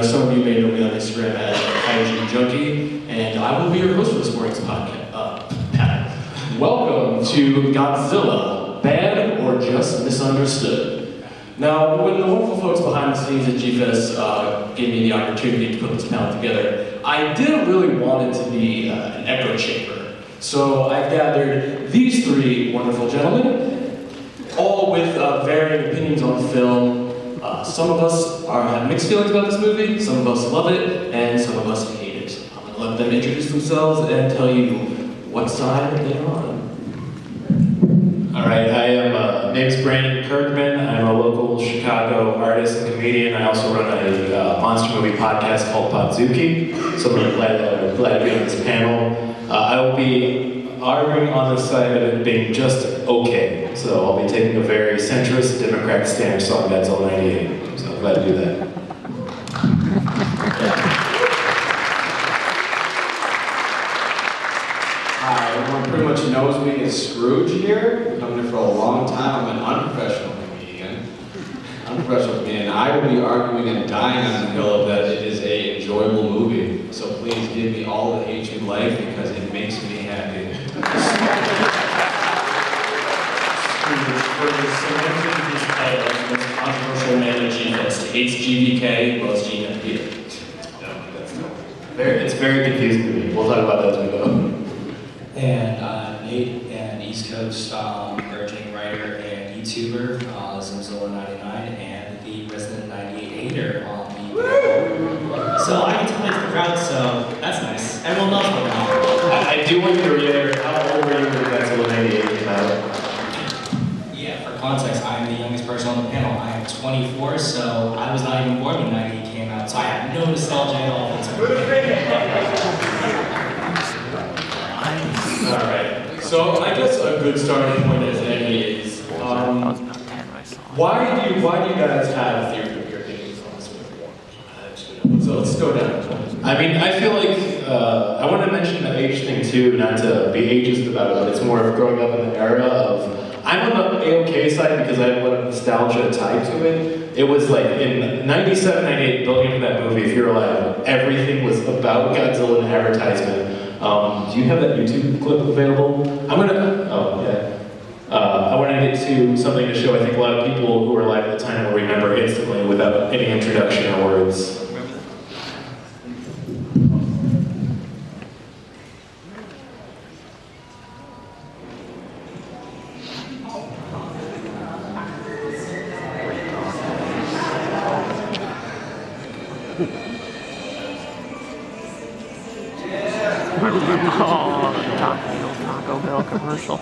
some of you may know me on Instagram as Daikaiju Junkie, and I will be your host for this morning's podcast. Welcome to Godzilla, Bad or Just Misunderstood. Now, when the wonderful folks behind the scenes at G-Fest gave me the opportunity to put this panel together, I didn't really want it to be an echo chamber. So I gathered these three wonderful gentlemen, all with varying opinions on the film. Some of us have mixed feelings about this movie, some of us love it, and some of us hate it. I'm going to let them introduce themselves and tell you what side they're on. All right, I am, name's Brandon Kirkman. I'm a local Chicago artist and comedian. I also run a monster movie podcast called Podzuki, so I'm really glad to be on this panel. I will be arguing on the side of it being just okay. So I'll be taking a very centrist, democratic stance on Godzilla 98. So I'm glad to do that. Hi, everyone pretty much knows me as Scrooge here. I've been here for a long time. I'm an unprofessional comedian. I will be arguing and dying on the hill that it is an enjoyable movie. So please give me all the hate you'd like because it makes me happy. For the celebrity of his title, most controversial man at G-Fest, hates GVK, loves GNP. It's very confusing to me. We'll talk about that as we go. And I'm Nate, an East Coast emerging writer and YouTuber, Zimzilla99, and the resident 98 hater on the So I get to play to the crowd, so that's nice. Everyone loves me now. I do want you to reiterate, how old were you when Godzilla 98 came out? Yeah, for context, I'm the youngest person on the panel. I am 24, so I was not even born when 98 came out, so I have no nostalgia at all. Alright, so I guess a good starting point as any is, why do you guys have theory of your opinions on this movie? So let's go down. I mean, I feel like, I want to mention the age thing too, not to be ageist about it, but it's more of growing up in the era of, I'm on the A-OK side because I have a lot of nostalgia tied to it. It was like in 97, 98, building into that movie, if you're alive, everything was about Godzilla and advertisement. Do you have that YouTube clip available? I want to get to something to show I think a lot of people who were alive at the time will remember instantly without any introduction or words. Taco Bell commercial.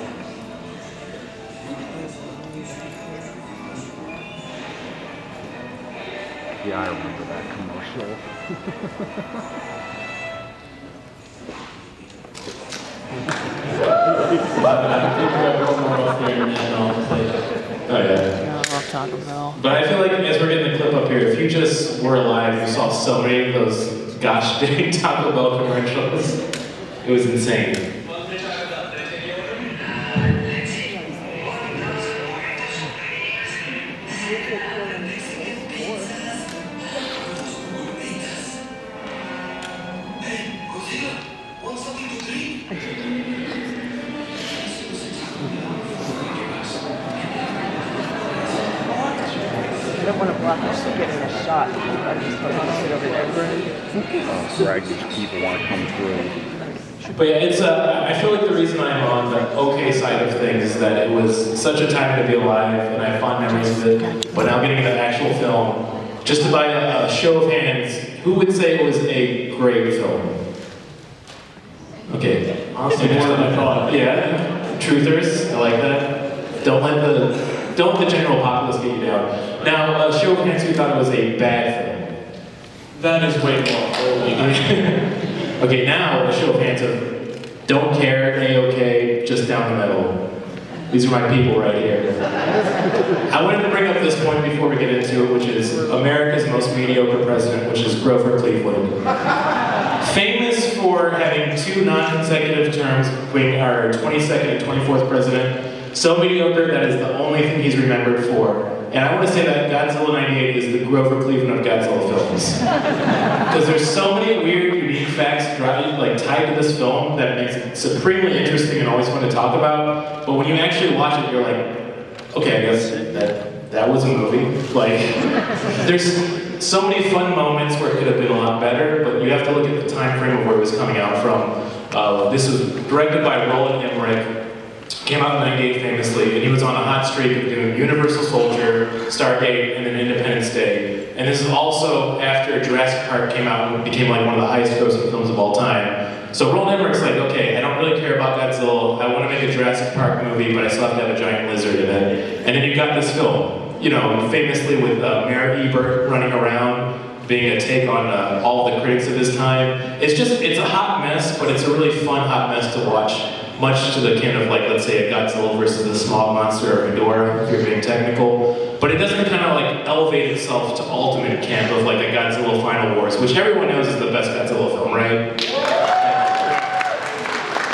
Yeah, I remember that commercial. Oh yeah. Yeah, I love Taco Bell. But I feel like as we're getting the clip up here, if you just were alive, you saw so many of those gosh dang Taco Bell commercials. It was insane. I don't want to block us from getting a shot. I just put my sit over there. Greg, these people want to come through. But yeah, it's I feel like the reason I'm on the okay side of things is that it was such a time to be alive, and I have fond memories of it. But now getting into the actual film, just to buy a show of hands, who would say it was a great film? Okay, Honestly, more than I thought. yeah, truthers, I like that. Don't let the general populace get you down. Now, a show of hands who thought it was a bad film. That is way more. Okay, now a show of hands of don't care, A-OK, just down the middle. These are my people right here. I wanted to bring up this point before we get into it, which is America's most mediocre president, which is Grover Cleveland. Famous for having 2 non-consecutive terms between our 22nd and 24th president, so mediocre that is the only thing he's remembered for. And I want to say that Godzilla 98 is the Grover Cleveland of Godzilla films. Because there's so many weird, unique facts tied to this film that makes it supremely interesting and always fun to talk about. But when you actually watch it, you're like, okay, I guess that was a movie. Like, there's so many fun moments where it could have been a lot better, but you have to look at the time frame of where it was coming out from. This was directed by Roland Emmerich. Came out in '98 famously, and he was on a hot streak of doing Universal Soldier, Stargate, and then Independence Day. And this is also after Jurassic Park came out and became like one of the highest grossing films of all time. So Roland Emmerich's like, okay, I don't really care about Godzilla, I want to make a Jurassic Park movie, but I still have to have a giant lizard in it. And then you got this film, you know, famously with Mayor Ebert running around, being a take on all the critics of his time. It's a hot mess, but it's a really fun hot mess to watch. Much to the kin of, like, let's say a Godzilla versus the Smog Monster or Ghidorah, if you're being technical. But it doesn't kind of like elevate itself to ultimate camp of like a Godzilla Final Wars, which everyone knows is the best Godzilla film, right?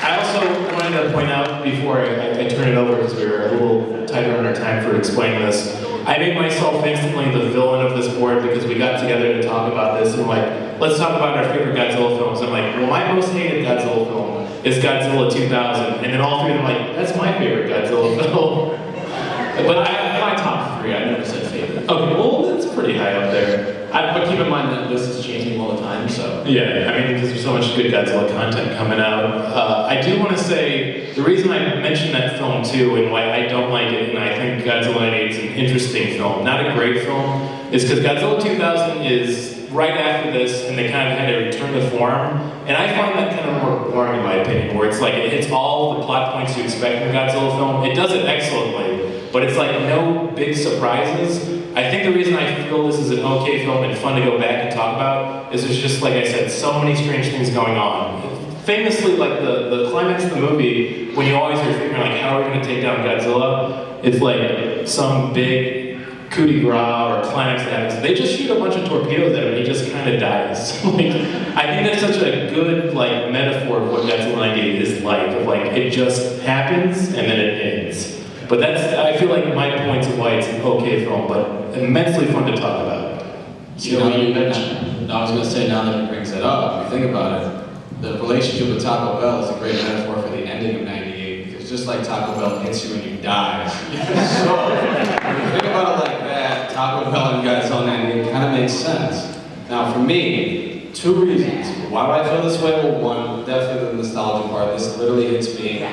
I also wanted to point out before I turn it over, because we were a little tighter on our time for explaining this, I made myself instantly the villain of this board because we got together to talk about this and like, let's talk about our favorite Godzilla films. I'm like, well, my most hated Godzilla film is Godzilla 2000, and then all three of them are like, that's my favorite Godzilla film. But My top three, I never said favorite. okay, well, that's pretty high up there. But keep in mind that this is changing all the time, so. Yeah, I mean, because there's so much good Godzilla content coming out. I do want to say, the reason I mentioned that film too, and why I don't like it, and I think Godzilla 98 is an interesting film, not a great film, is because Godzilla 2000 is right after this, and they kind of had to return to form. And I find that kind of more boring in my opinion, where it's like, it hits all the plot points you expect in a Godzilla film. It does it excellently, but it's like no big surprises. I think the reason I feel this is an okay film and fun to go back and talk about is there's just, like I said, so many strange things going on. Famously, like the climax of the movie, when you always are figuring like, how are we going to take down Godzilla? It's like some big coup de grace or climax that happens. They just shoot a bunch of torpedoes at him and he just kind of dies. Like, I think that's such a good like metaphor of what Godzilla 98 is like. Of like, it just happens and then it ends. But I feel like my points of why it's an okay film, but immensely fun to talk about. You know, I was going to say, now that it brings it up, if you think about it, the relationship with Taco Bell is a great metaphor for the ending of 98, because just like Taco Bell hits you when you die. So, when you think about it like that, Taco Bell and Godzilla 98 kind of makes sense. Now for me, two reasons. Why do I feel this way? Well, one, definitely the nostalgia part. This literally hits me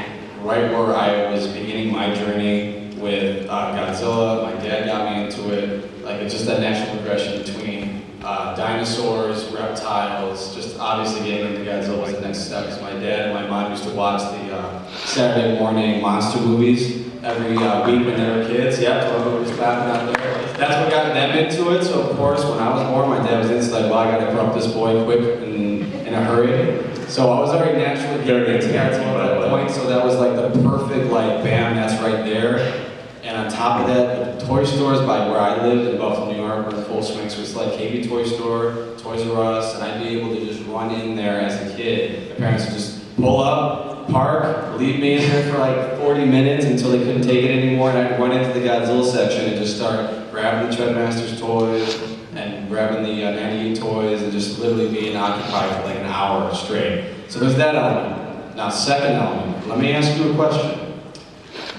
right where I was beginning my journey with Godzilla. My dad got me into it. Like, it's just that natural progression between dinosaurs, reptiles, just obviously getting into Godzilla was the next step. Because my dad and my mom used to watch the Saturday morning monster movies every week when they were kids. Yep, Toto was popping out there. That's what got them into it. So of course, when I was born, my dad was instantly like, well, I gotta grow up this boy quick and in a hurry. So I was already naturally getting into Godzilla at that point. So that was like the perfect, like, bam, that's right there. And on top of that, the toy stores by where I lived in Buffalo, New York, were in full swing. So it's like KB Toy Store, Toys R Us, and I'd be able to just run in there as a kid. My parents would just pull up, park, leave me in there for like 40 minutes until they couldn't take it anymore, and I'd run into the Godzilla section and just start grabbing the Treadmasters toys and grabbing the 98 toys and just literally being occupied for like an hour straight. So there's that element. Now, second element, let me ask you a question.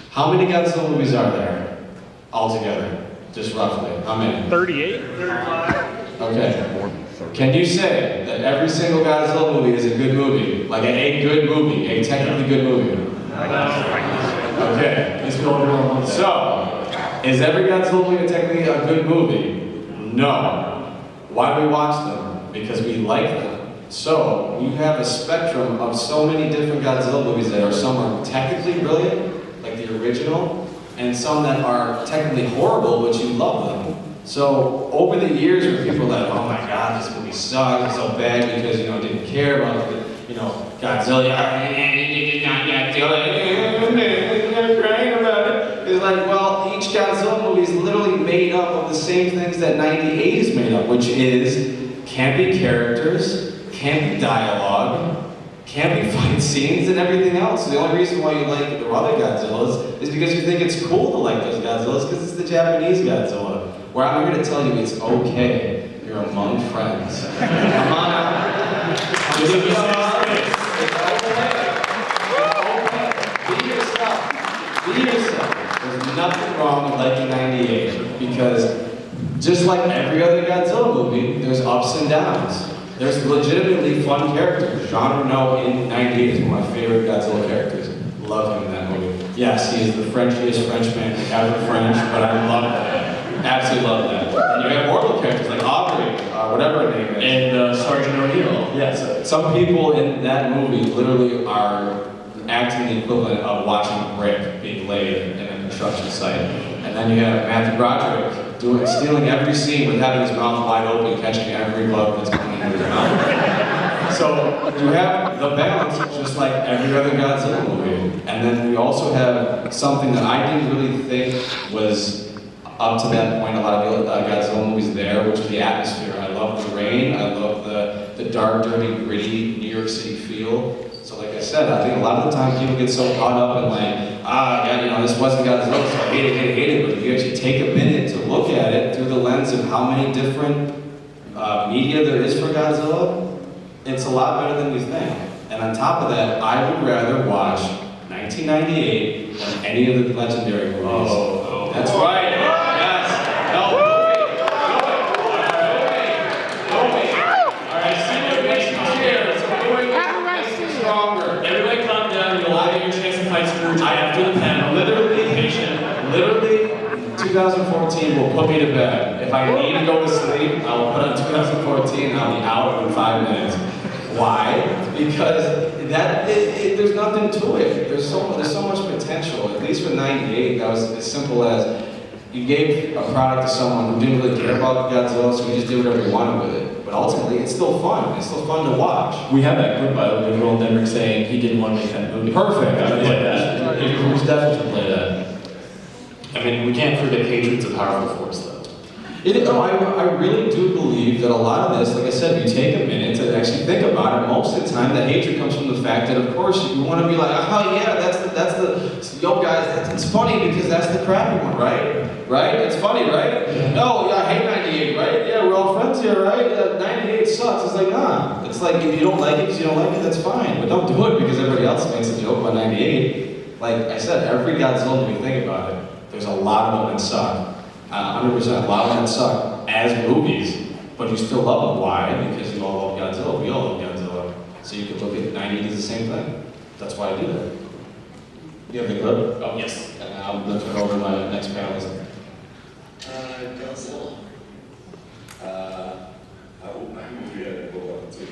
How many Godzilla movies are there altogether? Just roughly, how many? 38, 35. Okay. Can you say that every single Godzilla movie is a good movie? Like a good movie, a technically good movie? Okay. So, is every Godzilla movie technically a good movie? No. Why do we watch them? Because we like them. So, you have a spectrum of so many different Godzilla movies that are some are technically brilliant, like the original, and some that are technically horrible, but you love them. So, over the years, where people are like, oh my god, this movie sucks, it's so bad because, you know, didn't care about the, you know, Godzilla, crying about it. It's like, well, each Godzilla movie is literally made up of the same things that 98 is made up, which is campy characters, campy dialogue, campy fight scenes and everything else. So the only reason why you like the other Godzillas is because you think it's cool to like those Godzillas because it's the Japanese Godzilla. Where I'm here to tell you it's okay. You're among friends. Come on out. It's okay. Be yourself. Be yourself. There's nothing wrong with liking 98 because just like every other Godzilla movie, there's ups and downs. There's legitimately fun characters. Jean Reno in 98 is one of my favorite Godzilla characters. Love him in that movie. Yes, he is the Frenchiest Frenchman ever French, but I love that. Absolutely love that. And you have mortal characters like Aubrey, whatever her name is. And Sergeant O'Neill. Yes, some people in that movie literally are acting the equivalent of watching a brick being laid in a construction site. And then you have Matthew Broderick stealing every scene with having his mouth wide open, catching every bug that's coming into his mouth. So you have the balance, just like every other Godzilla movie. And then we also have something that I didn't really think was up to that point a lot of Godzilla movies there, which is the atmosphere. I love the rain, I love the dark, dirty, gritty New York City feel. So like I said, I think a lot of the time people get so caught up in like, yeah, this wasn't Godzilla, so I hate it. But if you actually take a minute to look at it through the lens of how many different media there is for Godzilla, it's a lot better than we think. And on top of that, I would rather watch 1998 than any of the legendary movies. Oh. That's right. Yes. No, wait. All right, see what makes you cheer. So we're going stronger. Everybody calm down. You'll all get your chance to fight Scrooge after the panel. Literally, Patient. 2014 will put me to bed. If I need to go to sleep, I will put on 2014 and I'll be out in 5 minutes. Why? Because there's nothing to it. There's so much potential. At least with 98, that was as simple as you gave a product to someone who didn't really care about Godzilla, so he just did whatever he wanted with it. But ultimately, it's still fun. It's still fun to watch. We have that clip by the way of Roland Emmerich saying he didn't want to make that movie. Perfect. I should play that. We definitely should play that. I mean, we can't forget hatred's a powerful force, though. I really do believe that a lot of this, like I said, if you take a minute to actually think about it, most of the time the hatred comes from the fact that, of course, you want to be like, oh yeah, yo guys, it's funny because that's the crappy one, right? Right? It's funny, right? No, yeah, I hate 98, right? Yeah, we're all friends here, right? 98 sucks. It's like, nah. It's like, if you don't like it because you don't like it, that's fine. But don't do it because everybody else makes a joke about 98. Like I said, every Godzilla movie, think about it. There's a lot of them that suck. 100%, a lot of them suck as movies, but you still love them. Why? Because you all love Godzilla. We all love Godzilla. So you could look at 98 as the same thing. That's why I do that. You have the clip? Oh, yes. And I'll look it over to my next panelist. Godzilla. I'm really going to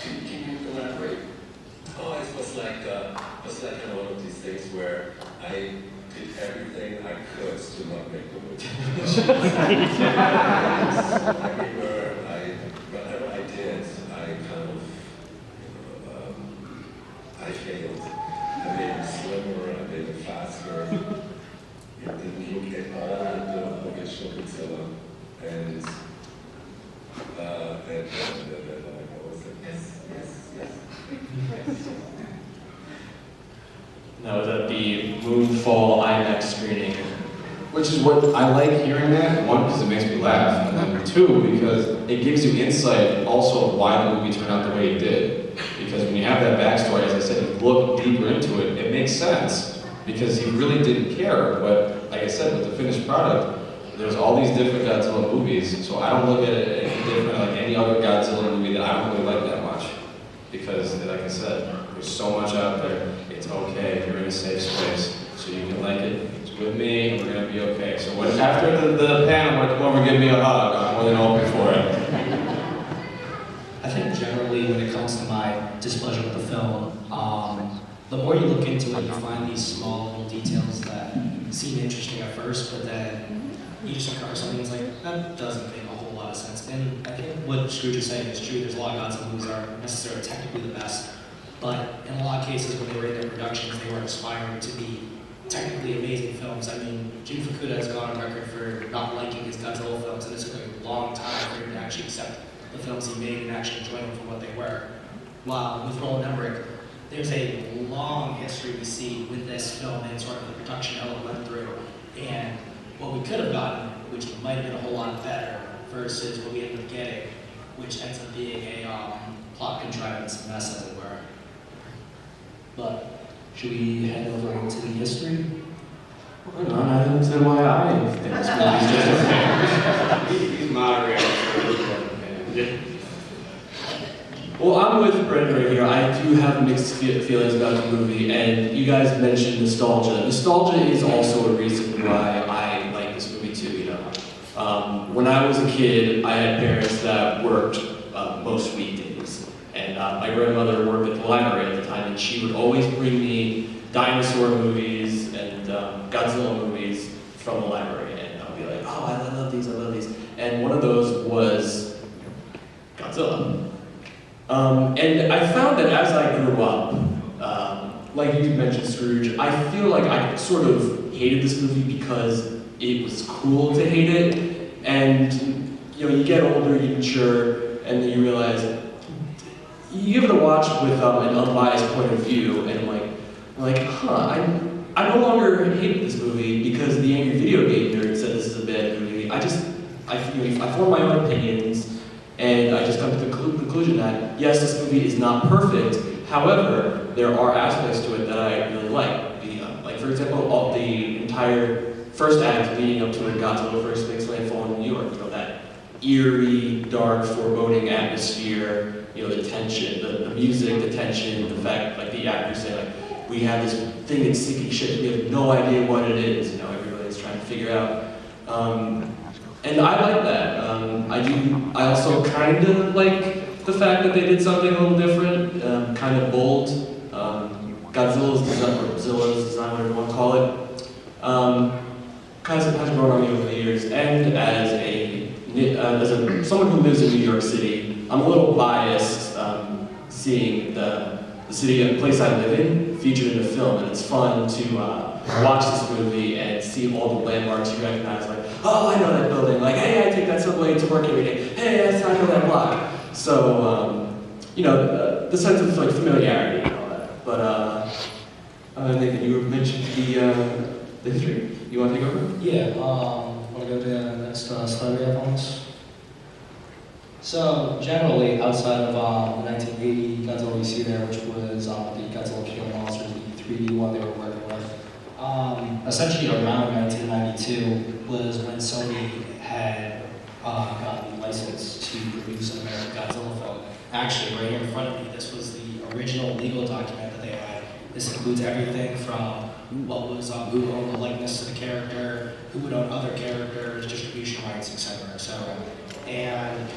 Can you elaborate? Oh, it was like kind of one of these things where I did everything I could to not make the movie. Whatever I did, I kind of I failed. I made it slimmer, I made it faster. It didn't look at all the original Godzilla, and I was like, yes. That was at the Moonfall IMAX screening. Which is what I like hearing that. One, because it makes me laugh, and then two, because it gives you insight also of why the movie turned out the way it did. Because when you have that backstory, as I said, you look deeper into it, it makes sense. Because he really didn't care, but like I said, with the finished product, there's all these different Godzilla movies, so I don't look at it any different like any other Godzilla movie that I don't really like that much. Because, like I said, there's so much out there. It's okay if you're in a safe space, so you can like it. It's with me, and we're gonna be okay. So after the panel, come over and give me a hug. I'm more than open for it. I think generally when it comes to my displeasure with the film, the more you look into it, you find these small details that seem interesting at first, but then you just uncover something that's like, that doesn't make a whole lot of sense. And I think what Scrooge is saying is true. There's a lot of Godzilla movies that aren't necessarily technically the best, but in a lot of cases when they were in their productions, they were aspiring to be technically amazing films. I mean, Jun Fukuda has gone on record for not liking his Godzilla films, and it took a long time for him to actually accept the films he made and actually enjoy them for what they were. While with Roland Emmerich, there's a long history we see with this film and sort of the production hell it went through, and what we could have gotten, which might have been a whole lot better, versus what we ended up getting, which ends up being a plot contrivance mess, as it were. But should we head over into the history? Hold on, I didn't say why I think this movie's just He's moderating. Well, I'm with Brendan right here. I do have mixed feelings about the movie, and you guys mentioned nostalgia. Nostalgia is also a reason why I like this movie too, you know. When I was a kid, I had parents that worked most weekdays, and my grandmother worked at the library at the time, and she would always bring me dinosaur movies and Godzilla movies from the library, and I'd be like, oh, I love these, And one of those was Godzilla. And I found that as I grew up, like you mentioned Scrooge, I feel like I sort of hated this movie because it was cool to hate it. And you know, you get older, you mature, and then you realize you give it a watch with an unbiased point of view, and I no longer hate this movie because the angry video game nerd said this is a bad movie. I form my own opinions. And I just come to the conclusion that, yes, this movie is not perfect. However, there are aspects to it that I really like. Like, for example, the entire first act leading up to when Godzilla first makes landfall in New York. You know, that eerie, dark, foreboding atmosphere. You know, the tension, the music, the tension, the fact, like the actors say, like, we have this thing that's sinking ships. We have no idea what it is. You know, everybody's trying to figure out. And I like that. I also kind of like the fact that they did something a little different, kind of bold. Godzilla's design, whatever you want to call it, has grown on me over the years. And as someone who lives in New York City, I'm a little biased seeing the city and place I live in featured in the film, and it's fun to watch this movie and see all the landmarks you recognize, like, oh, I know that building, like, hey, I take that subway to work every day, hey, I know that block. So, you know, the sense of like familiarity and all that. But Nathan, you mentioned the history. You want to take over? Yeah, want to go to the next slide we have on this? So, generally, outside of the 1980 Godzilla we see there, which was the Godzilla King Monsters, the 3D one they were working with, essentially around 1992 was when Sony had gotten the license to produce an American Godzilla film. Actually, right here in front of me, this was the original legal document that they had. This includes everything from what was who owned the likeness to the character, who would own other characters, distribution rights, etc., etc. And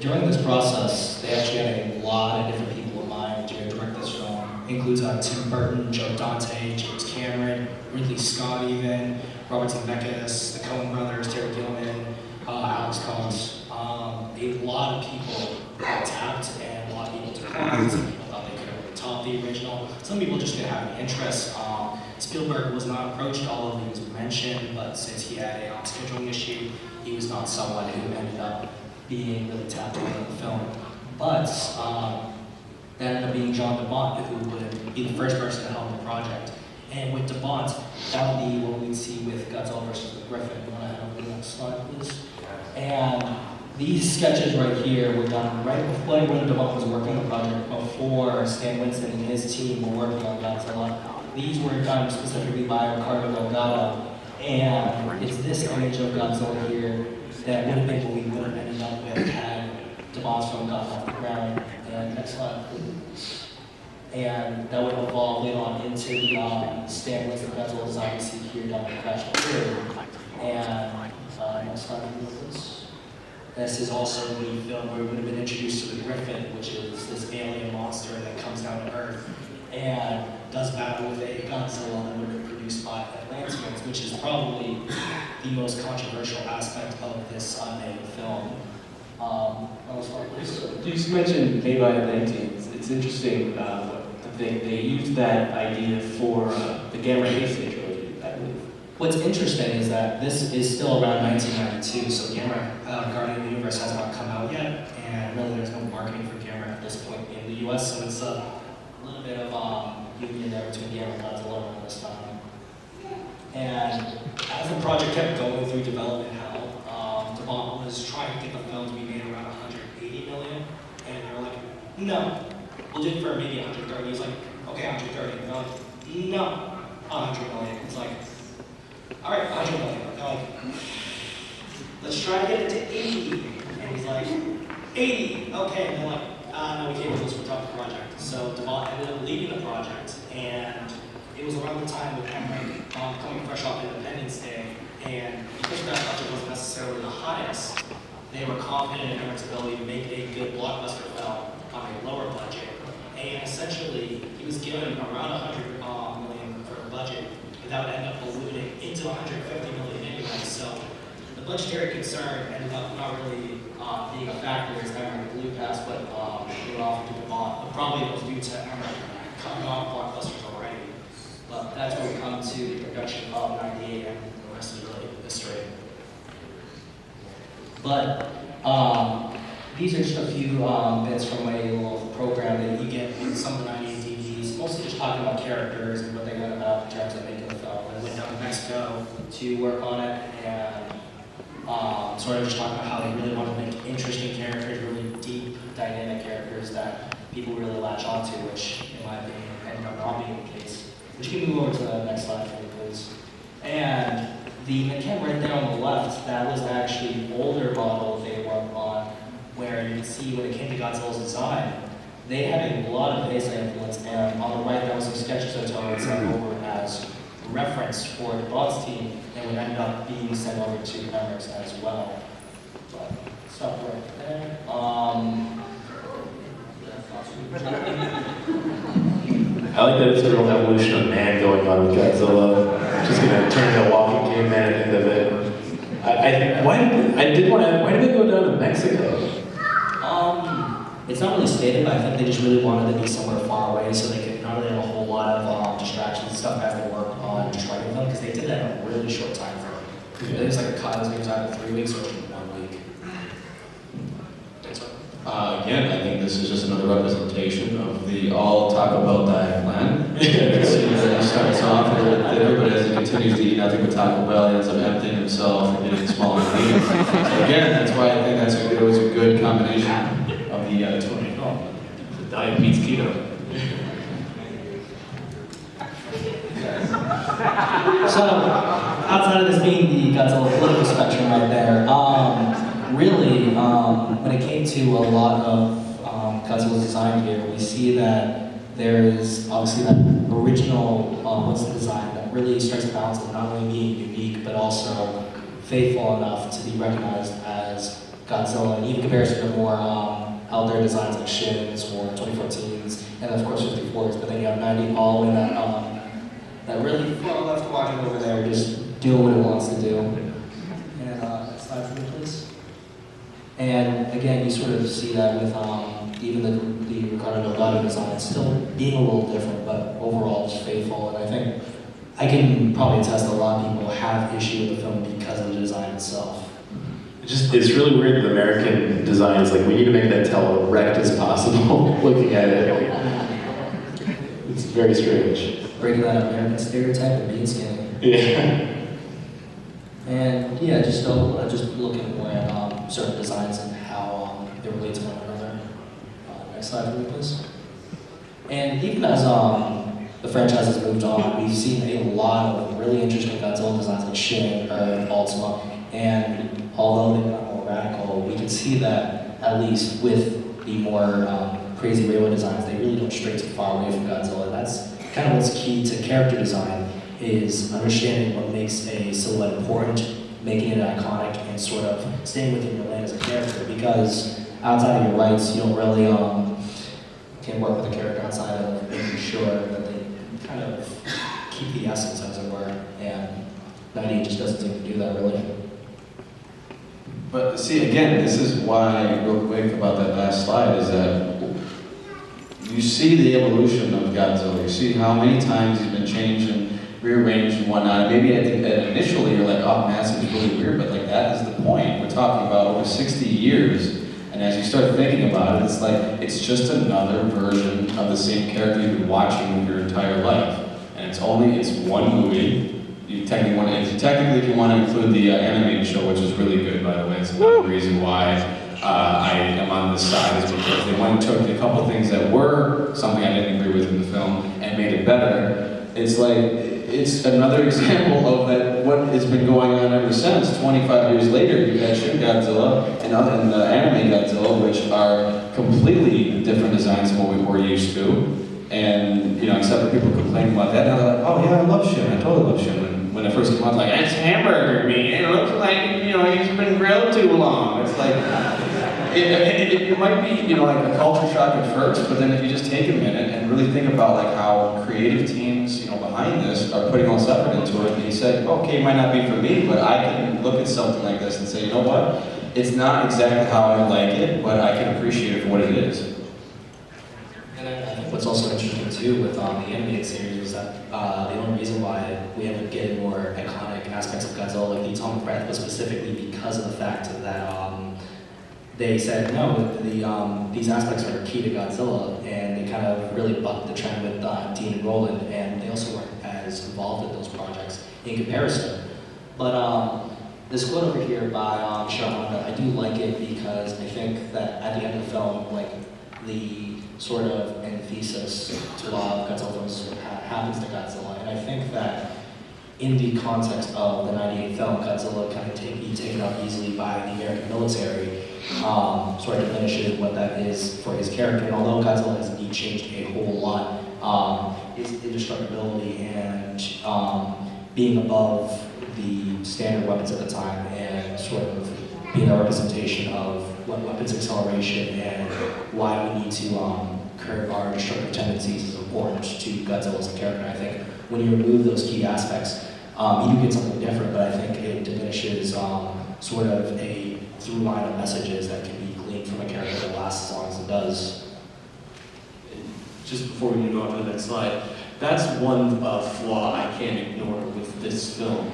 during this process, they actually had a lot of different people in mind to direct this film. It includes Tim Burton, Joe Dante, James Cameron, Ridley Scott even, Robert Zemeckis, the Coen brothers, Terry Gilliam, Alex Combs. A lot of people got tapped and a lot of people declined. Some people thought they could have really topped the original. Some people just didn't have any interest. Spielberg was not approached, all of it was mentioned, but since he had a scheduling issue, he was not someone who ended up being really tapped into the film. But that ended up being John DeBont, who would be the first person to help the project. And with DeBont, that would be what we'd see with Godzilla versus the Griffin. You want to head over to the next slide, please? And these sketches right here were done right before when DeBont was working on the project, before Stan Winston and his team were working on Godzilla. These were done specifically by Ricardo Delgado, and it's this image of Godzilla here that would have been what we would have ended up with had DeBont's film gotten off the ground. And next slide, please. And that would evolve later on into Stan Winston Godzilla design we see here down in Crash Theory. And next slide, please. This is also the film where we would have been introduced to the Griffin, which is this alien monster that comes down to Earth and does battle with a Godzilla that would have been produced by Atlanteans, which is probably the most controversial aspect of this animated film. You just mentioned made by Atlanteans. It's interesting to think they used that idea for the Gamma Ray trilogy, I believe. What's interesting is that this is still around 1992, so Gamma Guardian of the Universe has not come out yet, and really there's no marketing for Gamera at this point in the US, so it's a little bit of union there between Gamera and Godzilla around this time. And as the project kept going through development hell, DeBont was trying to get the film to be made around 180 million, and they were like, no, we'll do it for maybe 130. He's like, okay, 130. And they're like, no, 100 million. It's like, all right, 100 million. They're like, let's try to get it to 80. And he's like, 80, okay. And they're like, no, we can't do this, we'll drop the project. So DeVaughn ended up leaving the project, and it was around the time with Emmerich coming fresh off Independence Day, and because that budget wasn't necessarily the highest, they were confident in Emmerich's ability to make a good blockbuster film on a lower budget. And essentially, he was given around 100 million for a budget, but that would end up ballooning into 150 million anyway. So the budgetary concern ended up not really being a factor as Emmerich blew past what they were offered to DeVaughn. But probably it was due to Emmerich coming off blockbusters already. But that's where we come to the production of 98 and the rest is really history. But these are just a few bits from a little program that you get in some of the 98 DVDs, mostly just talking about characters and what they went about in terms of making the film. I went down to Mexico to work on it and sort of just talking about how they really wanted to make interesting characters, really deep, dynamic characters that people really latch onto, which, in my opinion, ended up not being the case. Which can move over to the next slide for me, please. And the maquette right there on the left, that was actually an older model they worked on, where you can see when it came to Godzilla's design, they had a lot of Mesa influence, and on the right, that was some sketches that Tony had sent over as reference for the boss team, and would end up being sent over to Emmerich as well. But stop right there. I like that it's a real evolution of man going on with Godzilla. Just gonna turn into a walking caveman at the end of it. Why did they go down to Mexico? It's not really stated, but I think they just really wanted to be somewhere far away so they could not really have a whole lot of distractions and stuff as they worked on just writing them, because they did that in a really short time frame. It was like a cut, it was either 3 weeks or 1 week. Again, I think this is just another representation of the all Taco Bell diet plan. You can see that he starts off a little thinner, but as he continues to eat nothing but Taco Bell, he ends up emptying himself and getting smaller and leaner. So again, that's why I think it was a good combination of the two. The diet beats keto. So, outside of this being the Godzilla political spectrum right there, really, when it came to a lot of Godzilla's design here, we see that there is obviously that original design that really strikes a balance of not only being unique, but also faithful enough to be recognized as Godzilla, and even comparison to more out there designs like Shins or 2014s, and of course 54s, but then you have 90 all in that really far left quadrant over there, just doing what it wants to do. And next slide for me, please. And again, you sort of see that with even the Ricardo Delgado design still being a little different, but overall just faithful. And I think I can probably attest that a lot of people have issue with the film because of the design itself. It's really weird that American design is like, we need to make that tail erect as possible, looking at it. It's very strange. Breaking that American stereotype of being skinny. Yeah. And yeah, just looking more at certain designs and how they relate to one another. Next slide for me, please. And even as the franchise has moved on, we've seen a lot of really interesting Godzilla designs like Shin or Ultima. And although they're not more radical, we can see that at least with the more crazy railway designs, they really don't stray too far away from Godzilla. That's kind of what's key to character design, is understanding what makes a silhouette important, making it iconic, and sort of staying within your lane as a character. Because outside of your rights, you don't really can work with a character outside of making sure that they kind of keep the essence, as it were. And 98 just doesn't seem to do that really. But see, again, this is why, real quick about that last slide, is that you see the evolution of Godzilla. You see how many times he's been changed and rearranged and whatnot. Maybe initially you're like, oh, man, this is really weird, but like that is the point. We're talking about over 60 years, and And as you start thinking about it, it's like, it's just another version of the same character you've been watching your entire life. And it's one movie. You technically, if you want to include the animated show, which is really good, by the way, it's another reason why I am on this side, is because they went and took a couple things that were something I didn't agree with in the film and made it better. It's like, it's another example of that what has been going on ever since. 25 years later, you had Shin Godzilla and the anime Godzilla, which are completely different designs than what we were used to. And, except for people complaining about that, now they're like, oh yeah, I love Shin, I totally love Shin. When it first came out, like, it's hamburger meat, it looks like, he's been grilled too long. It's like, it might be, like a culture shock at first, but then if you just take a minute and really think about like how creative teams, behind this are putting all this effort into it, and you say, okay, it might not be for me, but I can look at something like this and say, you know what? It's not exactly how I like it, but I can appreciate it for what it is. And I think what's also interesting too with the animated series is that the only reason why we ended up getting more iconic aspects of Godzilla, like the atomic breath, was specifically because of the fact that they said no, these aspects are key to Godzilla, and they kind of really bucked the trend with Dean and Roland, and they also weren't as involved in those projects in comparison. But this quote over here by Shahanda, I do like it because I think that at the end of the film, like the sort of antithesis to a lot of Godzilla films is what happens to Godzilla, and I think that in the context of the '98 film, Godzilla kind of taken up easily by the American military, sort of diminishes what that is for his character. And although Godzilla has indeed changed a whole lot, his indestructibility and being above the standard weapons at the time, and sort of being a representation of what weapons acceleration and why we need to curb our destructive tendencies is important to Godzilla as a character. I think when you remove those key aspects, you do get something different, but I think it diminishes sort of a through line of messages that can be gleaned from a character that lasts as long as it does. Just before we move on to the next slide, that's one flaw I can't ignore with this film.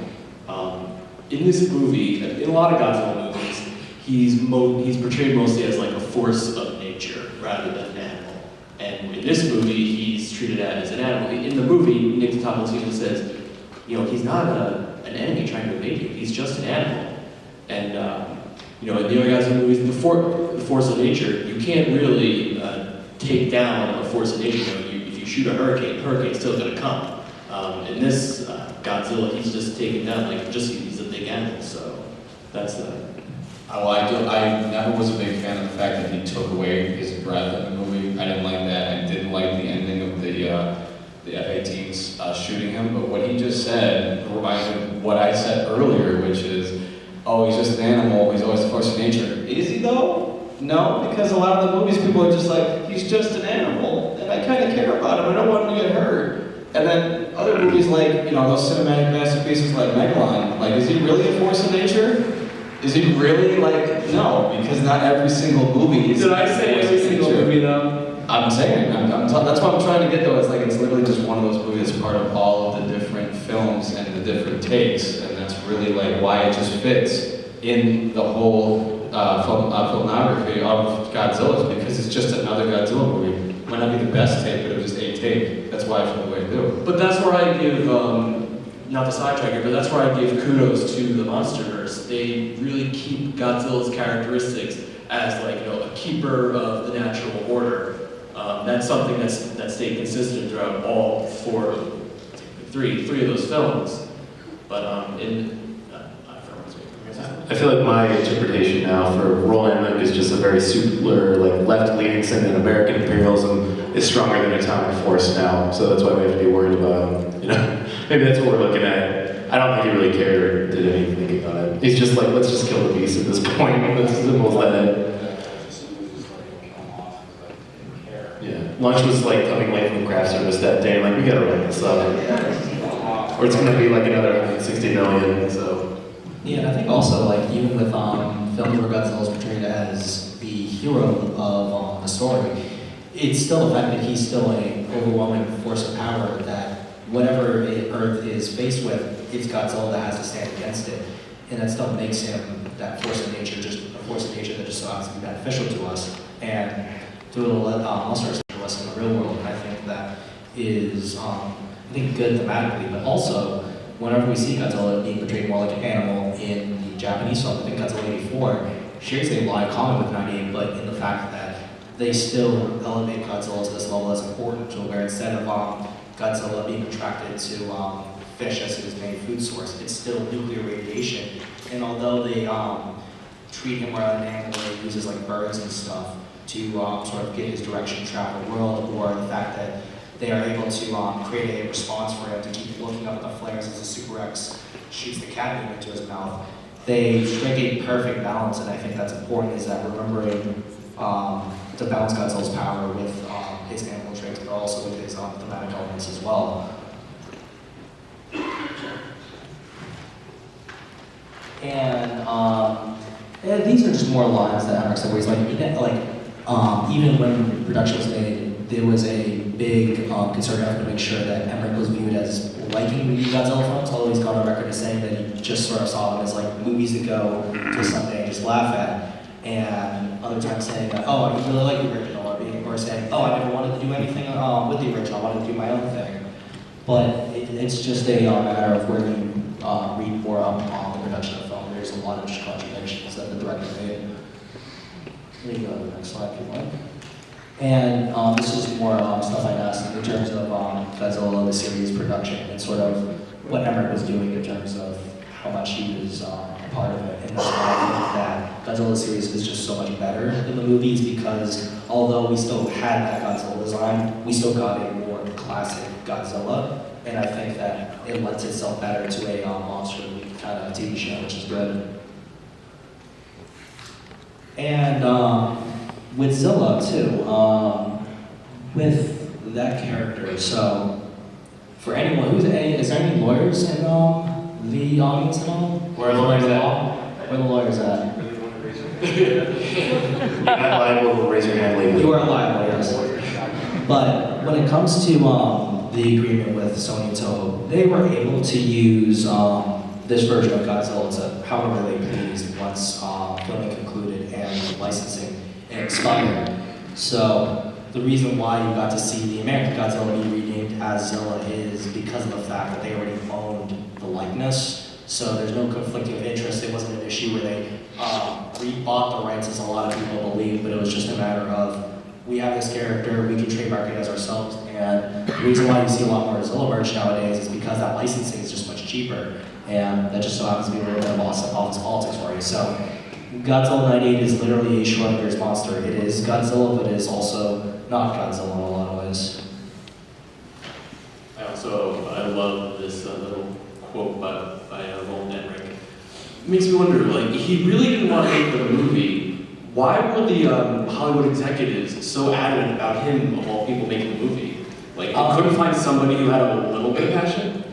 In this movie, in a lot of Godzilla movies, he's portrayed mostly as like a force of nature rather than an animal. And in this movie, he's treated as an animal. In the movie, Nick Topolsino says, he's not an enemy trying to invade you. He's just an animal. And in the other Godzilla movies, the force of nature, you can't really take down a force of nature. If you shoot a hurricane, the hurricane's still going to come. In this Godzilla, he's just taken down he's a big animal. So that's Well, I never was a big fan of the fact that he took away his breath in the movie. I didn't like that. I didn't like the ending of the F-18s shooting him. But what he just said reminds me of what I said earlier, which is, oh, he's just an animal. He's always the force of nature. Is he though? No, because a lot of the movies, people are just like, he's just an animal, and I kind of care about him. I don't want him to get hurt. And then other movies like, those cinematic masterpieces like Megalon, like, is he really a force of nature? Is he really no, because not every single movie is. Did I say every single movie though? I'm saying, that's what I'm trying to get though. It's literally just one of those movies that's part of all of the different films and the different takes, and that's really why it just fits in the whole filmography of Godzilla, because it's just another Godzilla movie. It might not be the best take, but it was just a take. That's why I feel the way I do. But that's where I give, not the sidetracker, but that's where I give kudos to the MonsterVerse. They really keep Godzilla's characteristics as a keeper of the natural order. That's something that stayed consistent throughout all three of those films. But I feel like my interpretation now for Roland is just a very super left-leaning saying that American imperialism is stronger than atomic force now, so that's why we have to be worried about him. Maybe that's what we're looking at. I don't think he really cared or did anything about it. He's just let's just kill the beast at this point. That's as simple as that. Yeah. Lunch was coming late from craft service that day, and we gotta wrap this up. Or it's gonna be another 160 million, so. Yeah, and I think also, even with films where Godzilla is portrayed as the hero of the story, it's still the fact that he's still an overwhelming force of power that whatever Earth is faced with, it's Godzilla that has to stand against it. and that still makes him that force of nature, just a force of nature that just so happens to be beneficial to us, and to also to us in the real world. And I think that is, I think, good thematically, but also, whenever we see Godzilla being portrayed more like an animal in the Japanese film, I think Godzilla 84 shares a lot in common with 98, but in the fact that they still elevate Godzilla to this level as important, to where instead of Godzilla being attracted to fish as his main food source, it's still nuclear radiation. And although they treat him more like an animal, they uses like birds and stuff to sort of get his direction, travel the world, or the fact that they are able to create a response for him to keep looking up at the flares as the Super X shoots the cadmium into his mouth. They strike a perfect balance, and I think that's important, is that remembering to balance Godzilla's power with his animal traits, but also with his thematic elements as well. And these are just more lines that Emmerich said, where he's like, even when production was made, there was a big concerted effort to make sure that Emmerich was viewed as liking the Godzilla films, although he's gone on record as saying that he just sort of saw them as like movies to go to Sunday and just laugh at, and other times saying that, oh, I really like the original, or saying, oh, I never wanted to do anything with the original, I wanted to do my own thing. But it's just a matter of where you read more up on the production of film. There's a lot of just contradictions that the director made. Let me go to the next slide if you like. And this is more stuff I'd asked in terms of Godzilla, the series production, and sort of what Emmerich was doing in terms of how much he was a part of it. And that's why I think that Godzilla series is just so much better than the movies, because although we still had that Godzilla design, we still got a more classic Godzilla. And I think that it lends itself better to a monster kind of TV show, which is good. And with Zilla too, with that character, so for anyone, is there any lawyers in the audience at all? Where are the lawyers at? Where are the lawyers at? You're not liable to raise your hand legally. You are liable, yes. But when it comes to the agreement with Sony and Toho, they were able to use this version of Godzilla to however they pleased once filming concluded and licensing expired. So the reason why you got to see the American Godzilla be renamed as Zilla is because of the fact that they already owned the likeness. So there's no conflicting of interest. It wasn't an issue where they rebought the rights, as a lot of people believe, but it was just a matter of, we have this character, we can trademark it as ourselves, and the reason why you see a lot more Zilla merch nowadays is because that licensing is just much cheaper, and that just so happens to be a little bit of office politics for you. So Godzilla 98 is literally a Schrodinger's monster. It is Godzilla, but it is also not Godzilla in a lot of ways. I love this little quote by Roland Emmerich. It makes me wonder, like, he really didn't want to make the movie. Why were the Hollywood executives so adamant about him, of all people, making the movie? Like, they couldn't find somebody who had a little bit of passion?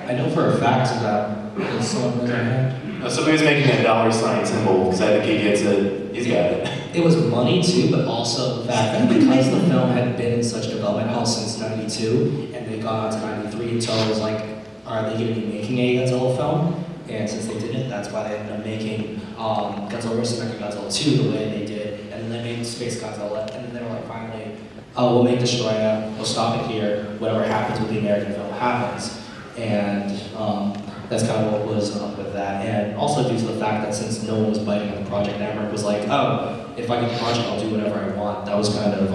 I know for a fact that there's someone in their hand. Somebody was making a $sign symbol, because I think he gets it, he's got it. It was money too, but also the fact that because the film had been in such development hell since '92, and they got on to '93, until it was like, are they going to be making a Godzilla film? And since they didn't, that's why they ended up making Godzilla vs. Godzilla 2 the way they did, and then they made Space Godzilla, and then they were like, finally, we'll make Destroyer, we'll stop it here, whatever happens with the American film happens. And that's kind of what was up with that. And also due to the fact that since no one was biting on the project, Emmerich was like, oh, if I get the project, I'll do whatever I want. That was kind of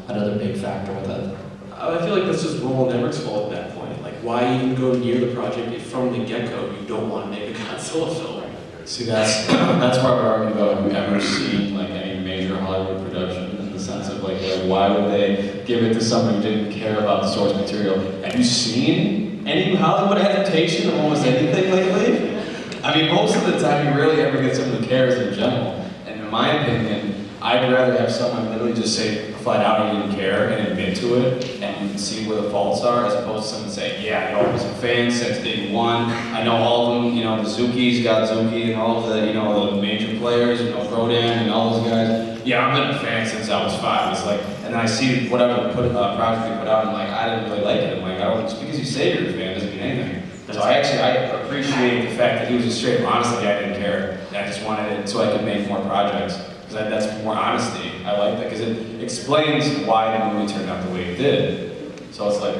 another big factor with it. I feel like that's just Roland Emmerich's fault at that point. Like, why even go near the project if from the get-go you don't want to make a Godzilla film? See, that's where I would argue about, have you ever seen like any major Hollywood production, in the sense of like why would they give it to somebody who didn't care about the source material? Have you seen any Hollywood adaptation of almost anything lately? I mean, most of the time you rarely ever get someone who cares in general. And in my opinion, I'd rather have someone literally just say flat out he didn't care and admit to it and see where the faults are, as opposed to someone saying, yeah, I was a fan since day one. I know all of them, the Zuki's got Zuki and all of the, the major players, Rodan and all those guys. Yeah, I've been a fan since I was 5. It's like, and then I see whatever project they put out, and I'm like, I didn't really like it. I'm like, just because you say you're a fan doesn't mean anything. So I appreciate the fact that he was just straight up honest with me. I didn't care. I just wanted it so I could make more projects. Because that's more honesty. I like that because it explains why the movie turned out the way it did. So it's like,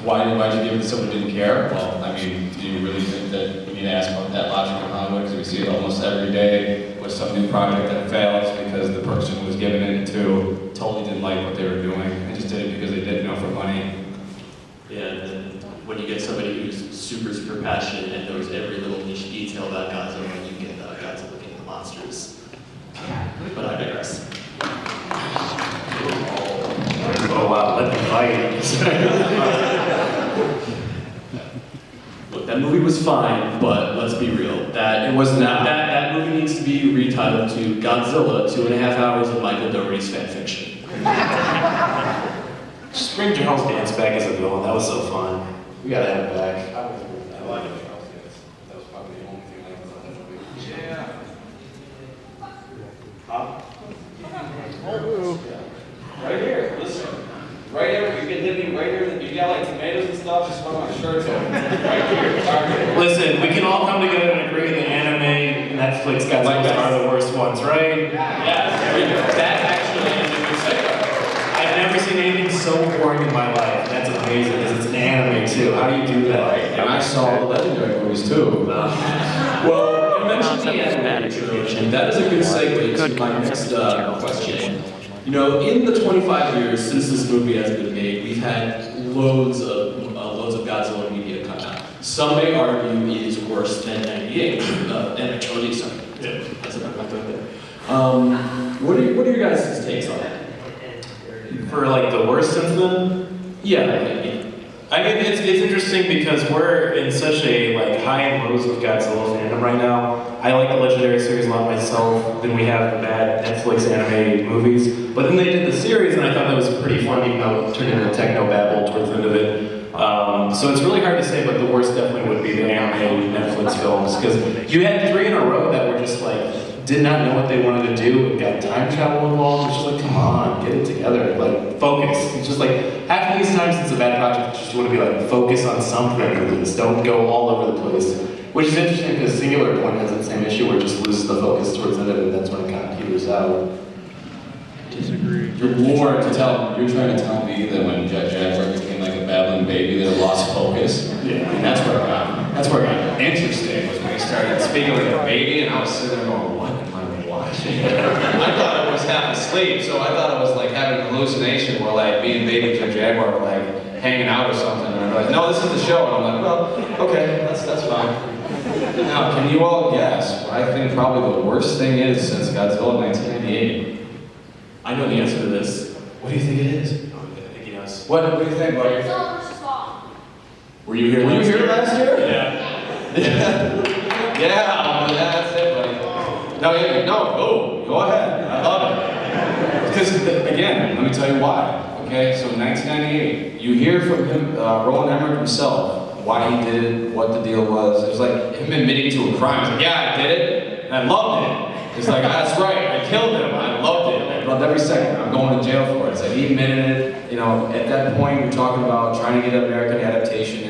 why'd you give it to someone who didn't care? Well, I mean, do you really think that we need to ask about that logic in Hollywood? Because we see it almost every day with some new project that fails because the person who was giving it to totally didn't like what they were doing and just did it because they did for money. Yeah, and then when you get somebody who's super passionate and knows every little niche detail about Godzilla, you get Godzilla King of the Monsters. But I digress. Oh wow, let me fight. Look, that movie was fine, but let's be real. That It was not. That movie needs to be retitled to Godzilla, 2.5 hours of Michael Dougherty's fan fiction. Just bring Charles Dance back as a villain. That was so fun. We gotta have it back. I like it. That was probably the only thing I liked about that movie. Yeah. Right here, listen. Right here, you can hit me right here. You got like tomatoes and stuff, just put my shirt on. Right here, target. Listen, we can all come together and agree the anime Netflix Godzilla are the worst ones, right? Yeah, there we go. That actually is a good segue. I've never seen anything so boring in my life. That's amazing, because it's an anime too. How do you do that? And I saw the legendary movies too. Well, you mentioned the anime trilogy. That is a good segue to my next question. You know, in the 25 years since this movie has been made, we've had loads of Godzilla media come out. Some may argue it is worse than 98, and trilogy, sorry. Yeah. That's what I'm doing there. What are your guys' takes on that? For like the worst since then? Yeah. I mean, it's interesting because we're in such a like high and lows with Godzilla fandom right now. I like the Legendary series a lot myself. Then we have the bad Netflix animated movies. But then they did the series, and I thought that was pretty fun, even though it turned into techno babble towards the end of it. So it's really hard to say, but the worst definitely would be the animated Netflix films because you had 3 in a row that were just like did not know what they wanted to do and got time travel involved. It's just like, come on, get it together, like focus. It's just like half of these times it's a bad project. You just want to be like focus on something and just don't go all over the place. Which is interesting because Singular Point has that same issue where it just loses the focus towards the end and that's when it kind of peters out. Disagree. You're trying to tell me that when Jet Jaguar became like a babbling baby that it lost focus? Yeah. And that's where it got interesting was when he started Speaking like a baby, and I was sitting there going, what am I watching? I thought I was half asleep, so I thought I was like having an hallucination where like me and baby Jim Jaguar were like hanging out or something. And I'm like, no, this is the show. And I'm like, well, okay, that's fine. Now, can you all guess what I think probably the worst thing is since Godzilla 1998? I know the answer to this. What do you think it is? I think he knows. What do you think, buddy? Were you here Were you last here year? last year? Yeah. Yeah, that's it, buddy. No, go ahead. I love it. Because, again, let me tell you why. Okay, so 1998, you hear from him, Roland Emmerich himself, why he did it, what the deal was. It was like him admitting to a crime. He's like, yeah, I did it, and I loved it. He's like, that's right, I killed him, I loved it. I loved every second. I'm going to jail for it. It's like he admitted it. You know, at that point, we're talking about trying to get an American adaptation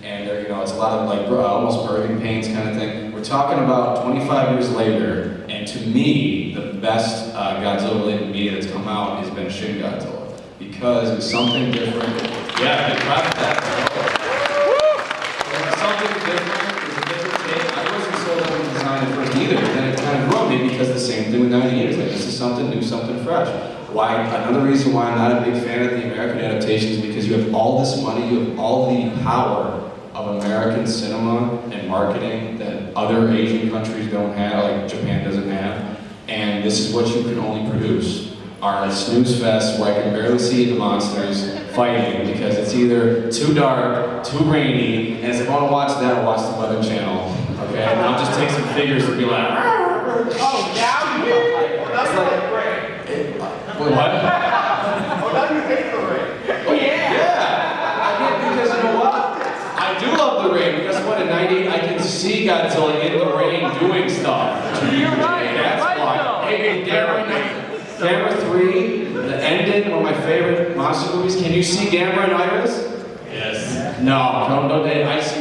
and you know, it's a lot of like almost birthing pains kind of thing. We're talking about 25 years later, and to me, the best Godzilla-related media that's come out has been Shin Godzilla because it was something different. Yeah, big clap for that. It was something different. It was a different take. I wasn't sold on the design at first either, but then it kind of grew on me because the same thing with 90 years. Like this is something new, something fresh. Why? Another reason why I'm not a big fan of the American adaptations is because you have all this money, you have all the power of American cinema and marketing that other Asian countries don't have, like Japan doesn't have, and this is what you can only produce. Our snooze fest where I can barely see the monsters fighting because it's either too dark, too rainy, and if I want to watch that, I'll watch the Weather Channel, okay? And I'll just take some figures and be like, Oh, now you that's like rain. Wait, what? Oh, now you hate the rain. Oh, yeah! I did because you know what? I do love the rain. Guess what? In 98, I can see Godzilla in the rain doing stuff. You're right. That's Right, why. though. Hey, Gamma 3, the ending, one of my favorite monster movies. Can you see Gamma and Iris? Yes. No,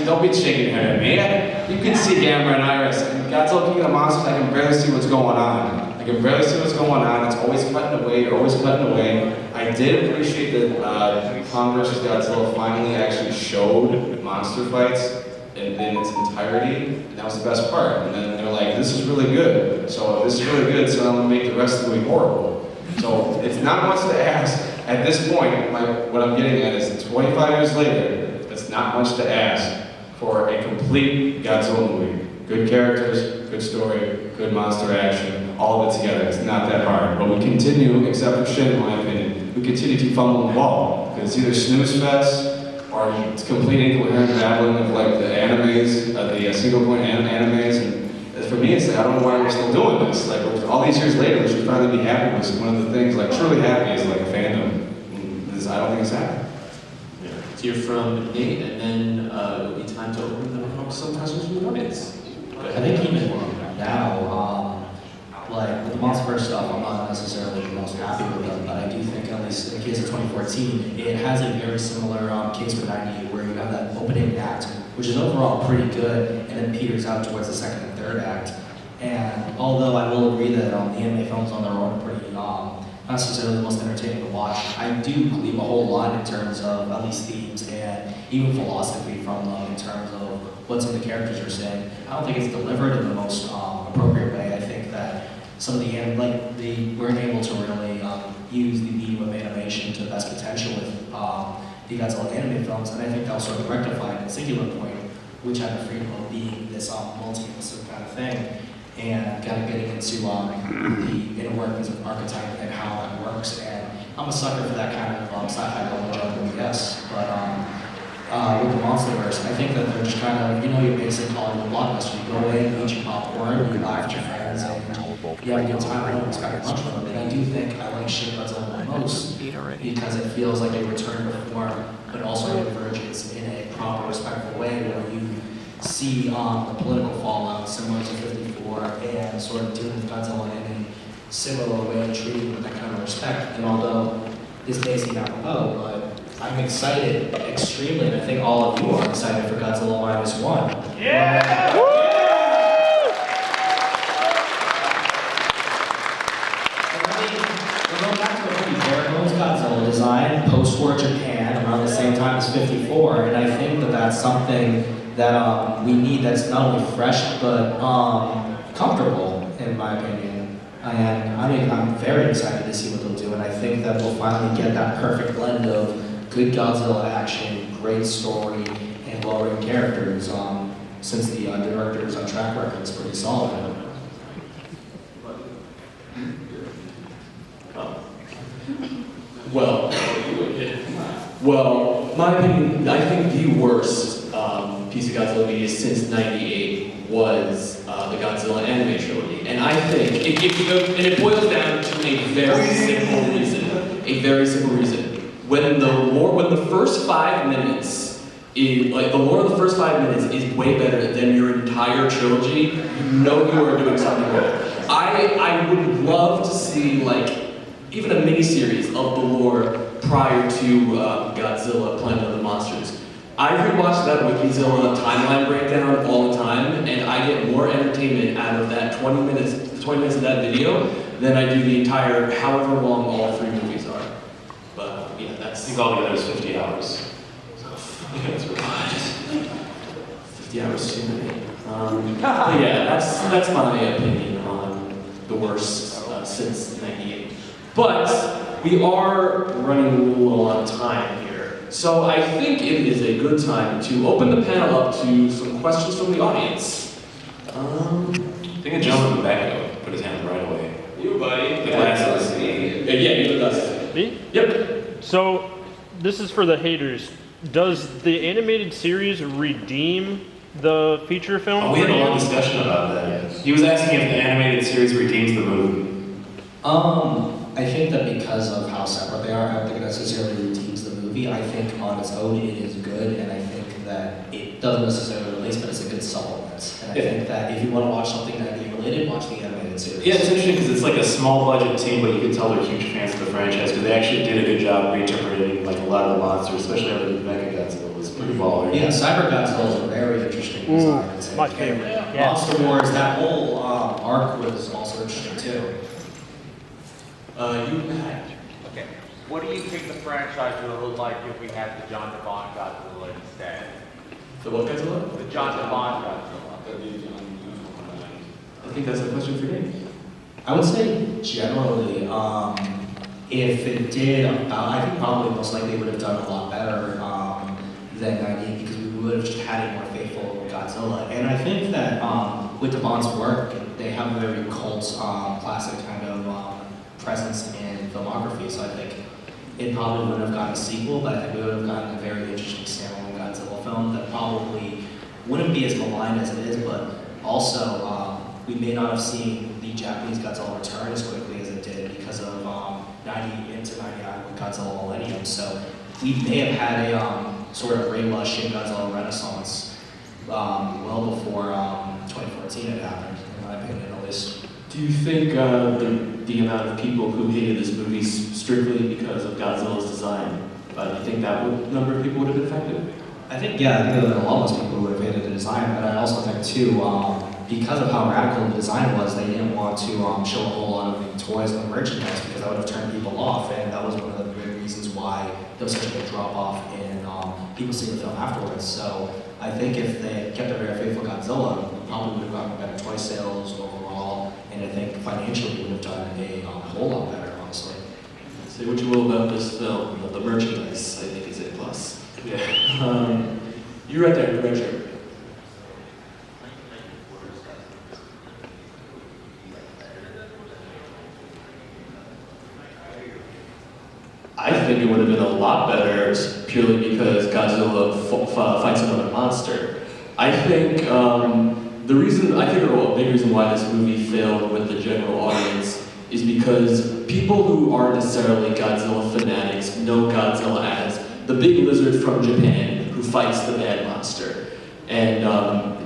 don't be shaking your head at me. You can see Gamera and Iris. And Godzilla King of the Monsters, I can barely see what's going on. I can barely see what's going on. It's always cutting away, you're always cutting away. I did appreciate that Kong vs. Godzilla finally actually showed monster fights in its entirety. And that was the best part. And then they're like, this is really good. So if this is really good, so I'm gonna make the rest of the movie horrible. So it's not much to ask. At this point, what I'm getting at is 25 years later, it's not much to ask for a complete Godzilla movie. Good characters, good story, good monster action, all of it together. It's not that hard. But we continue, except for Shin, in my opinion, we continue to fumble the ball. Because it's either snooze fest or it's complete incoherent babbling of like the animes, the single point animes. And for me, it's like, I don't know why we're still doing this. Like all these years later, we should finally be happy with one of the things, like truly happy is like a fandom. I don't think it's happening. Yeah. Let's hear from Nate, and then it'll be time to open them up some questions from the audience. I think even now, like with the Monsterverse stuff, I'm not necessarily the most happy with them, but I do think, at least in the case of 2014, it has a very similar case with 98, where you have that opening act, which is overall pretty good, and then peters out towards the second and third act. And although I will agree that the anime films on their own are pretty not necessarily the most entertaining to watch, I do believe a whole lot in terms of at least themes and even philosophy from them in terms of what's in the characters you're saying. I don't think it's delivered in the most appropriate way. I think that some of they weren't able to really use the medium of animation to the best potential with the Godzilla anime films, and I think that was sort of rectified at Singular Point, which had the freedom of being this multi-episode kind of thing, and kind of getting into the inner workings of archetype and how that works. And I'm a sucker for that kind of sci-fi genre, yes. But with the Monsterverse, I think that they're just kind of, your basic Hollywood blockbuster. You go in, eat your popcorn, you laugh with your friends, and you have a good time. I don't expect much from it. And I do think I like Shin Godzilla the most because it feels like a return to form, but also a divergence in a proper, respectful way where you see the political fallout similar to 54 and sort of dealing with Godzilla in a similar way, treating with that kind of respect. And although this may seem apropos, but I'm excited extremely, and I think all of you are excited for Godzilla -1. Yeah! We're going back to a pretty bare bones Godzilla design, post-war Japan, around the same time as 54, and I think that that's something that we need that's not only fresh, but comfortable, in my opinion. And I'm very excited to see what they'll do, and I think that we'll finally get that perfect blend of good Godzilla action, great story, and well-written characters, since the director's track record is pretty solid. Well, my opinion, I think the worst piece of Godzilla media since '98 was the Godzilla anime trilogy, and I think it boils down to a very simple reason. A very simple reason. When the first 5 minutes is the lore of the first 5 minutes is way better than your entire trilogy, you are doing something wrong. I would love to see even a mini-series of the lore prior to Godzilla Planet of the Monsters. I rewatch that Wikizilla timeline breakdown all the time, and I get more entertainment out of that 20 minutes of that video than I do the entire however long all 3 movies are. But yeah, I think altogether is 50 hours. That's right. 50 hours too many. But yeah, that's my opinion on the worst since '98. But we are running a little out of time here. So I think it is a good time to open the panel up to some questions from the audience. I think a gentleman in the back put his hand up right away. You, buddy. The glasses. Yeah, you with us. Me? Yep. So, this is for the haters. Does the animated series redeem the feature film? Oh, we had a long discussion about that. He was asking if the animated series redeems the movie. I think that because of how separate they are, I don't think it necessarily redeems the movie. movie. I think on its own it is good, and I think that it doesn't necessarily release, but it's a good supplement. And I think that if you want to watch something that is related, watch the animated series. Yeah, it's interesting because it's like a small budget team, but you can tell they're huge fans of the franchise because they actually did a good job reinterpreting like a lot of the monsters, especially after the Mega Godzilla was pretty baller. Yeah, Cyber Godzilla is a very interesting design. My favorite. Yeah. Monster Wars, that whole arc was also interesting too. Okay. What do you think the franchise would look like if we had the John DeBond Godzilla instead? The what Godzilla? The John DeBond Godzilla. I think that's a question for me. I would say generally, if it did about, I think probably most likely it would have done a lot better than 98 because we would have just had a more faithful Godzilla. And I think that with the Bond's work, they have a very cult, classic kind of presence in filmography. So I think it probably would have gotten a sequel, but I think we would have gotten a very interesting standalone Godzilla film that probably wouldn't be as maligned as it is, but also we may not have seen the Japanese Godzilla return as quickly as it did because of 90 into 99 with Godzilla Millennium. So we may have had a sort of Reiwa Shin Godzilla renaissance well before 2014 had happened, in my opinion at least. Do you think the amount of people who hated this movie strictly because of Godzilla's design, do you think that number of people would have been affected? I think, yeah, I think that a lot of those people would have hated the design, but I also think too, because of how radical the design was, they didn't want to show a whole lot of the toys and the merchandise because that would have turned people off, and that was one of the big reasons why there was such a big drop off in people seeing the film afterwards. So I think if they kept a very faithful Godzilla, we probably would have gotten better toy sales overall, and I think financially would have done a whole lot better, honestly. Say what you will about this film, but the merchandise I think is a plus. Yeah. You right there in the red shirt. I think it would have been a lot better purely because Godzilla fights another monster. I think a big reason why this movie failed with the general audience is because people who aren't necessarily Godzilla fanatics know Godzilla as the big lizard from Japan who fights the bad monster. And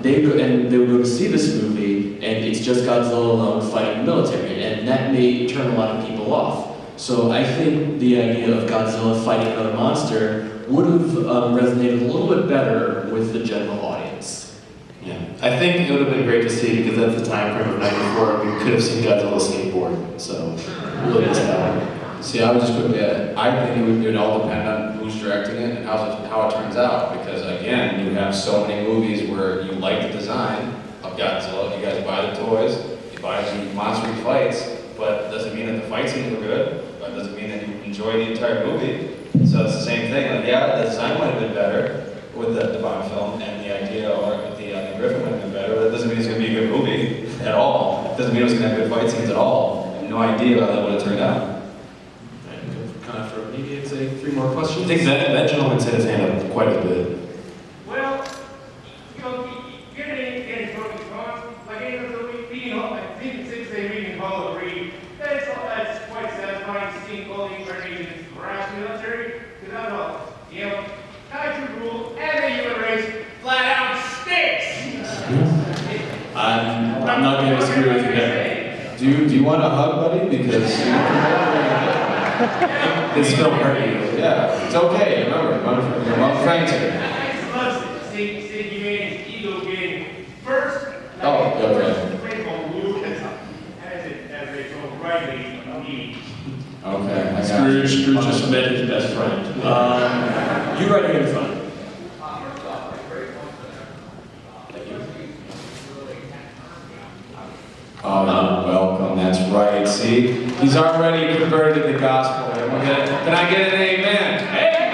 they would go to see this movie, and it's just Godzilla alone fighting the military, and that may turn a lot of people off. So I think the idea of Godzilla fighting another monster would have resonated a little bit better with the general audience. Yeah, I think it would have been great to see because at the time frame of '94, we could have seen Godzilla skateboard. So really missed out. See, I was just quickly at it. I think it would all depend on who's directing it and how it turns out. Because again, you have so many movies where you like the design of Godzilla, you guys buy the toys, you buy the monster he fights, but it doesn't mean that the fight scenes were good. But it doesn't mean that you enjoy the entire movie. So it's the same thing. Like, yeah, the design might have been better with the Bond film, and the idea or the Griffin might have been better, but it doesn't mean it's going to be a good movie at all. It doesn't mean it's going to have good fight scenes at all. I have no idea how that would have turned out. Kind of for maybe it's a 3 more questions. I think that gentleman's had his hand up quite a bit. Well, you know, you're going to get focused on, like, you know, reading, like, even 6-day reading Hall of Read. That's quite satisfying seeing clothing wearing harass military. Because I know, you know, Kaiju rule and the human race flat out stinks. I'm not going to disagree with you there. Do you want a hug, buddy? Because This film hurt you. yeah, it's okay. Remember, you're among friends here. I just love seeing humanity's ego getting first. Oh, okay. As they so rightly need. Okay, I got you. Scrooge just met his best friend. You right here in front. Oh, you're welcome. That's right. See, he's already converted to the gospel. Can I get an amen? Amen.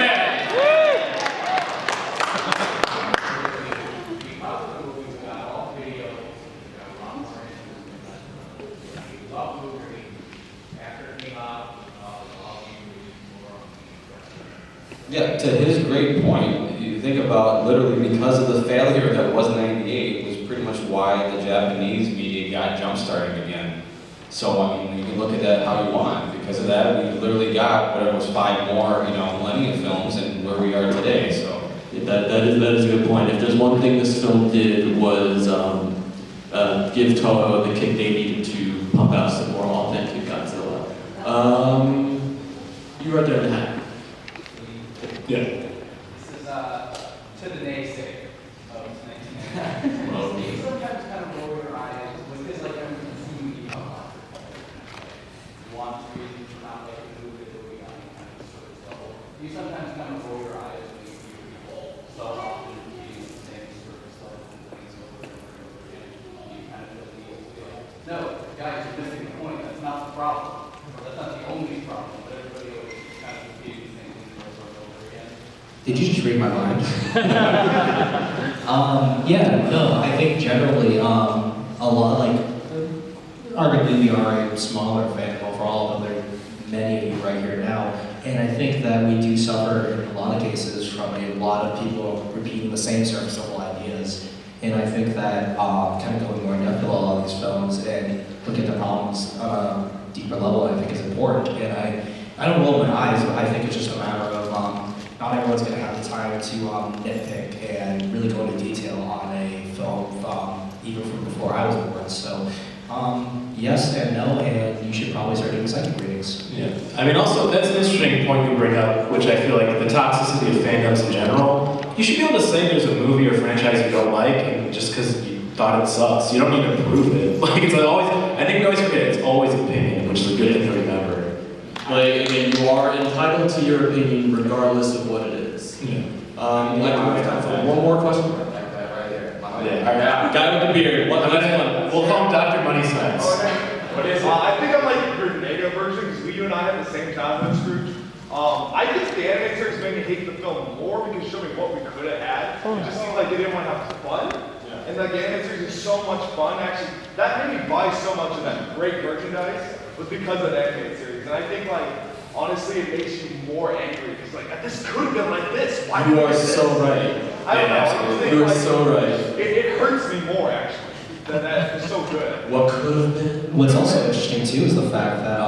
Yeah, to his great point, you think about literally because of the failure that was 98 was pretty much why the Japanese media got jump-started again. So, I mean, you can look at that how you want, because of that, we literally got whatever was 5 more, Millennium films and where we are today, so. Yeah, that is a good point. If there's one thing this film did was give Toho the kick they needed to pump out some more authentic Godzilla. You right there in the hat. Yeah. This is to the namesake of 1999. Well, You sometimes kind of roll your eyes with this, like everything you want to read, not like a movie that we got kind of sort of level. You sometimes kind of roll your eyes when you hear people so often repeating the same sort of stuff and things over and over and over again. You kind of feel no, guys, you're missing the point. That's not the problem. Or that's not the only problem. But everybody always kind of repeating the same things over and over again. Did you just read my mind? Yeah, no, I think generally, a lot, like, arguably we are a smaller fan overall, but there are many of you right here now, and I think that we do suffer in a lot of cases from a lot of people repeating the same surface level ideas, and I think that kind of going more in depth with all of these films and looking at the problems on a deeper level, I think is important, and I don't roll my eyes, but I think it's just a matter of not everyone's going to have the time to nitpick and really go into detail on a film, even from before I was born. So, yes and no, and you should probably start doing second readings. Yeah. I mean, also, that's an interesting point you bring up, which I feel like the toxicity of fandoms in general. You should be able to say there's a movie or franchise you don't like, and just because you thought it sucks, you don't need to prove it. Like, it's always, I think we always forget it's always opinion, which is a good thing to remember. Like, again, you are entitled to your opinion regardless of what it is. Yeah. Like, we have time for one more question. Like that right there. Yeah. Guy with the beard. What, next one? We'll call him Dr. Money Signs. I think I'm like your negative version because you and I had the same childhood, Scrooge. I think the animated series made me hate the film more because it showed me what we could have had. It just seemed like they didn't want to have fun. And like the animated series is so much fun. Actually, that made me buy so much of that great merchandise was because of the animated series. And I think like honestly, it makes you more angry because like this could have been like this. Why You are so right. I don't know. I just think, You are like, so right. It hurts me more actually. That is so good. What could have been? What's also interesting too is the fact that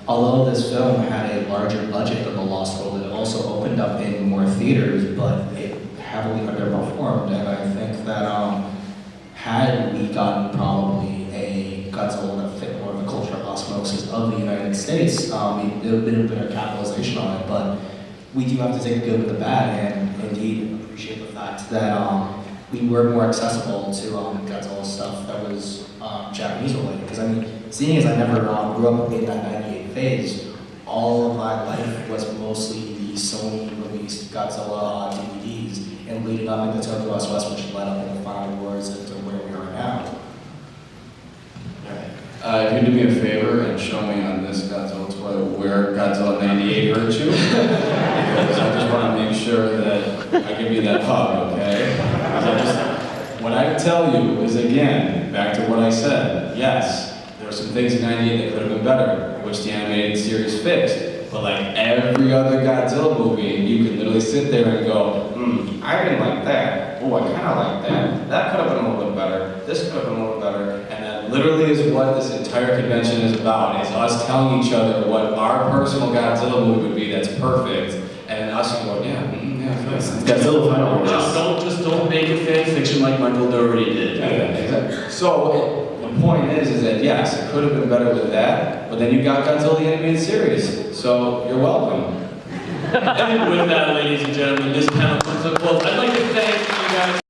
although this film had a larger budget than The Lost World, it also opened up in more theaters, but it heavily underperformed. And I think that had we gotten probably a Godzilla that fit more of the cultural osmosis of the United States, there would have been a better capitalization on it. But we do have to take the good with the bad, and indeed appreciate the fact that we were more accessible to Godzilla stuff that was Japanese related. Because I mean, seeing as I never grew up in that '98 phase, all of my life was mostly the Sony released Godzilla DVDs, and leading up into Tokyo SOS, which led up in the Final Wars into where we are now. If you do me a favor and show me on this Godzilla toy where Godzilla 98 hurt you, because I just want to make sure that I give you that hug, okay? What I can tell you is, again, back to what I said, yes, there were some things in 98 that could have been better, which the animated series fixed, but like every other Godzilla movie, you can literally sit there and go, I didn't like that, oh, I kind of like that, that could have been a little bit better, this could have been a little better, and that literally is what this entire convention is about, is us telling each other what our personal Godzilla movie would be that's perfect, and us going, Godzilla Final Wars. Just don't make it fan fiction like Michael Dougherty did. Yeah, exactly. So the point is that yes, it could have been better with that, but then you got Godzilla the animated series, so you're welcome. And with that, ladies and gentlemen, this panel comes to a close. I'd like to thank you guys.